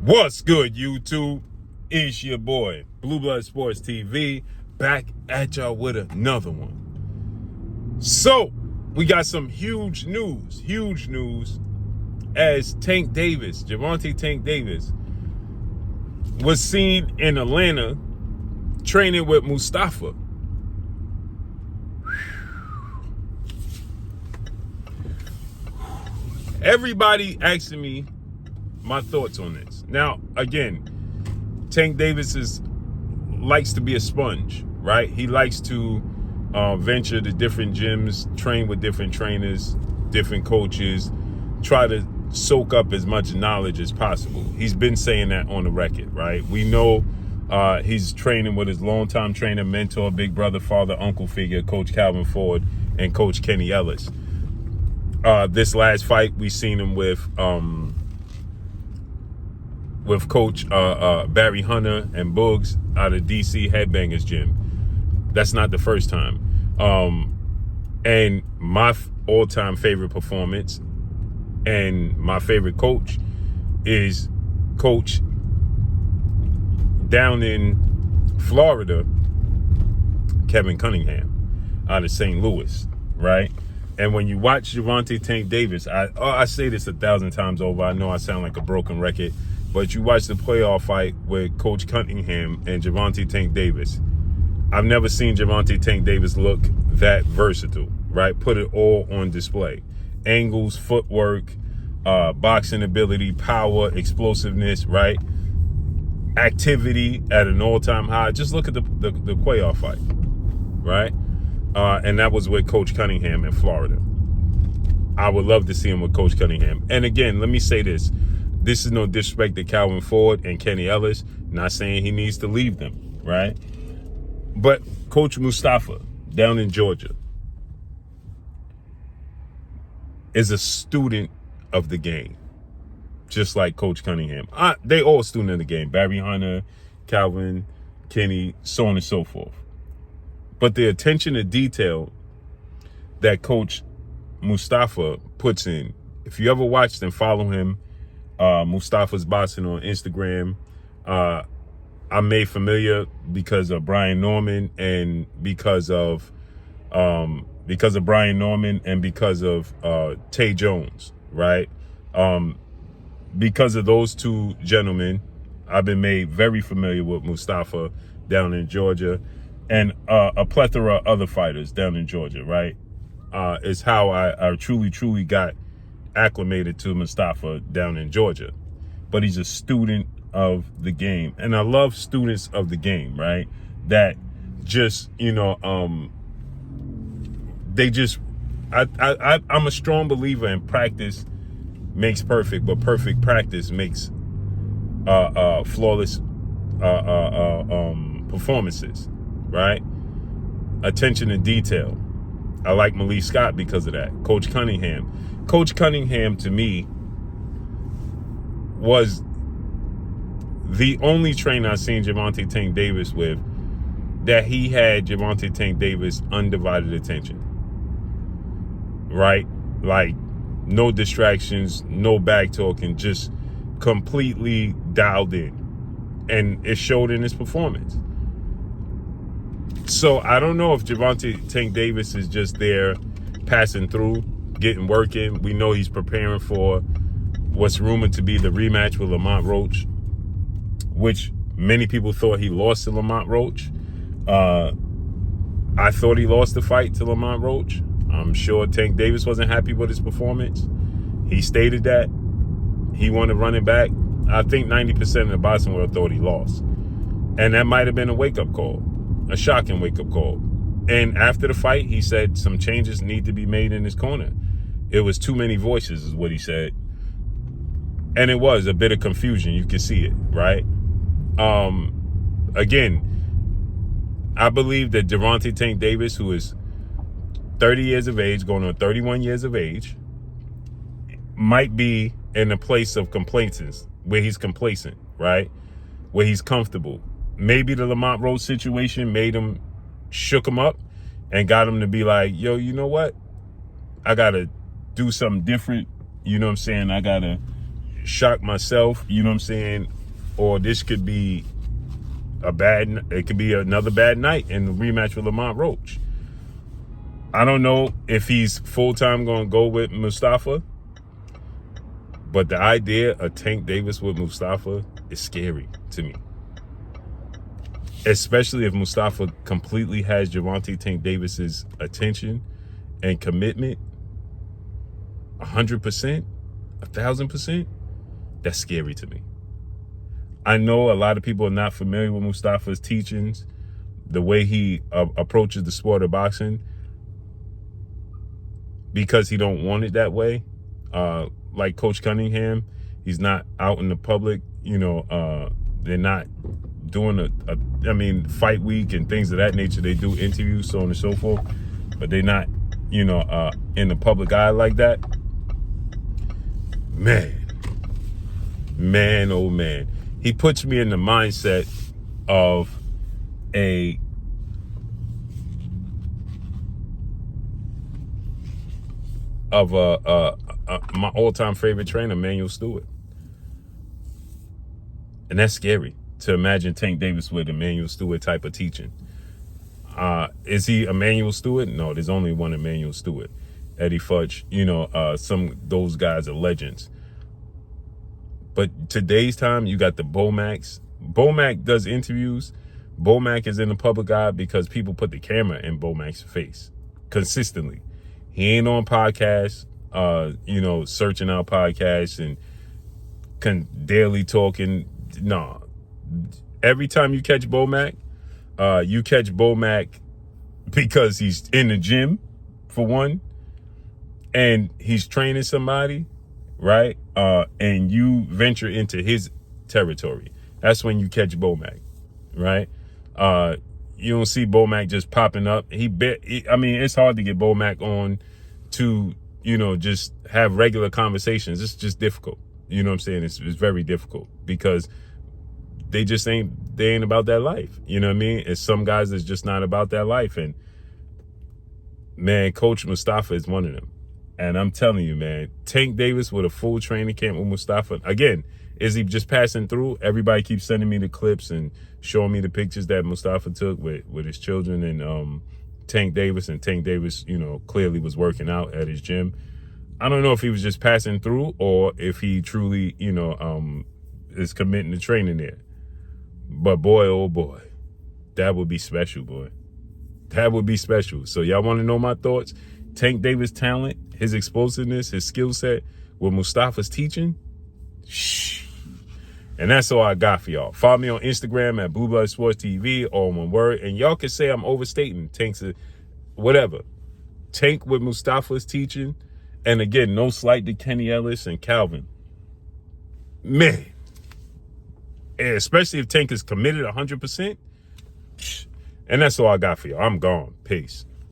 What's good, YouTube? It's your boy, Blue Blood Sports TV, back at y'all with another one. So, we got some huge news, as Gervonta Tank Davis, was seen in Atlanta training with Mustafa. Everybody asking me my thoughts on this. Now, again, Tank Davis likes to be a sponge, right? He likes to venture to different gyms, train with different trainers, different coaches, try to soak up as much knowledge as possible. He's been saying that on the record, right? We know he's training with his longtime trainer, mentor, big brother, father, uncle figure, Coach Calvin Ford and Coach Kenny Ellis. This last fight, we seen him with Coach Barry Hunter and Boogs out of DC Headbangers Gym. That's not the first time. And my all-time favorite performance and my favorite coach is Coach down in Florida, Kevin Cunningham, out of St. Louis, right? And when you watch Gervonta Tank Davis, I say this 1,000 times over. I know I sound like a broken record. But you watch the playoff fight with Coach Cunningham and Gervonta Tank Davis. I've never seen Gervonta Tank Davis look that versatile, right? Put it all on display. Angles, footwork, boxing ability, power, explosiveness, right? Activity at an all-time high. Just look at the playoff fight, right? And that was with Coach Cunningham in Florida. I would love to see him with Coach Cunningham. And again, let me say this. This is no disrespect to Calvin Ford and Kenny Ellis. Not saying he needs to leave them, right? But Coach Mustafa down in Georgia is a student of the game, just like Coach Cunningham. They all student of the game. Barry Hunter, Calvin, Kenny, so on and so forth. But the attention to detail that Coach Mustafa puts in, if you ever watched and follow him, Mustafa's boxing on Instagram, I'm made familiar because of Brian Norman and because of Brian Norman and because of Tay Jones, right? Because of those two gentlemen, I've been made very familiar with Mustafa down in Georgia and a plethora of other fighters down in Georgia, right? Is how I truly got acclimated to Mustafa down in Georgia. But he's a student of the game. And I love students of the game, right? That just, I'm a strong believer in practice makes perfect, but perfect practice makes flawless performances, right? Attention to detail. I like Malik Scott because of that. Coach Cunningham, to me, was the only trainer I've seen Gervonta Tank Davis with that he had Gervonta Tank Davis undivided attention, right? Like, no distractions, no back talking, just completely dialed in. And it showed in his performance. So I don't know if Gervonta Tank Davis is just there passing through, getting working. We know he's preparing for what's rumored to be the rematch with Roach, which many people thought he lost to Roach. I thought he lost the fight to Roach. I'm sure Tank Davis wasn't happy with his performance. He stated that. He wanted to run it back. I think 90% of the boxing world thought he lost. And that might have been a wake-up call, a shocking wake-up call. And after the fight, he said some changes need to be made in his corner. It was too many voices, is what he said. And it was a bit of confusion. You can see it, right? Again, I believe that Gervonta Tank Davis, who is 30 years of age, going on 31 years of age, might be in a place of complacence, where he's complacent, right? Where he's comfortable. Maybe the Roach situation shook him up and got him to be like, yo, you know what? I got to do something different. You know what I'm saying? I got to shock myself. You know what I'm saying? or this could be it could be another bad night in the rematch with Roach. I don't know if he's full-time going to go with Mustafa, but the idea of Tank Davis with Mustafa is scary to me. Especially if Mustafa completely has Gervonta Tank Davis's attention and commitment, 100%, 1,000%, that's scary to me. I know a lot of people are not familiar with Mustafa's teachings, the way he approaches the sport of boxing, because he don't want it that way. Like Coach Cunningham, he's not out in the public. They're not doing fight week and things of that nature. They do interviews, so on and so forth, but they're not, in the public eye like that. Man, oh man. He puts me in the mindset of my all-time favorite trainer, Manuel Stewart. And that's scary to imagine Tank Davis with Emmanuel Stewart type of teaching. Is he Emmanuel Stewart? No, there's only one Emmanuel Stewart. Eddie Futch, those guys are legends. But today's time, you got the Bomacs. Bomac does interviews. Bomac is in the public eye because people put the camera in Bomac's face consistently. He ain't on podcasts, searching out podcasts and daily talking. Nah. Every time you catch Bomac because he's in the gym, for one, and he's training somebody, right? And you venture into his territory. That's when you catch Bomac, right? You don't see Bomac just popping up. It's hard to get Bomac on to, just have regular conversations. It's just difficult. You know what I'm saying? It's very difficult because they ain't about that life. You know what I mean? It's some guys that's just not about that life. And man, Coach Mustafa is one of them. And I'm telling you, man, Tank Davis with a full training camp with Mustafa. Again, is he just passing through? Everybody keeps sending me the clips and showing me the pictures that Mustafa took with his children and Tank Davis. And Tank Davis, clearly was working out at his gym. I don't know if he was just passing through or if he truly, is committing to training there. But boy, oh boy, that would be special, boy. That would be special. So y'all want to know my thoughts? Tank Davis' talent, his explosiveness, his skill set with Mustafa's teaching. Shh. And that's all I got for y'all. Follow me on Instagram at Blue Blood Sports TV, all one word. And y'all can say I'm overstating Tank's whatever. Tank with Mustafa's teaching. And again, no slight to Kenny Ellis and Calvin. Man. And especially if Tank is committed 100%. And that's all I got for y'all. I'm gone. Peace.